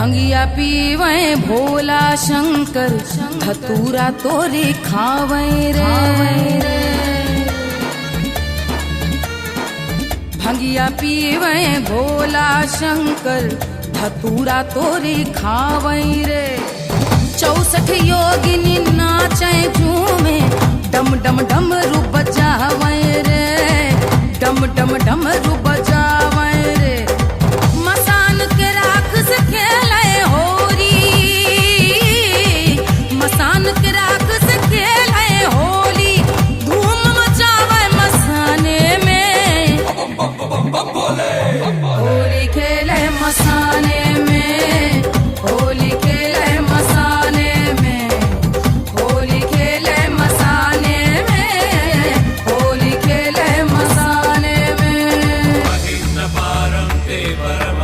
भंगिया पीवे भोला शंकर धतूरा तोरे खावे रे। भंगिया पीवे भोला शंकर धतूरा तोरे खावे रे। 64 योगिनी नाचे झूमे डम डम डमरू बजावे रे। डम डम डमरू बजावे रे। मसान के राख से खेले होरी। मसान के राख से खेले होली। धूम मचावे मसाने में। होली खेले मसाने में। होली खेले मसाने में। होली खेले मसाने में। होली खेले मसाने में। महेन्द्र पारं ते परम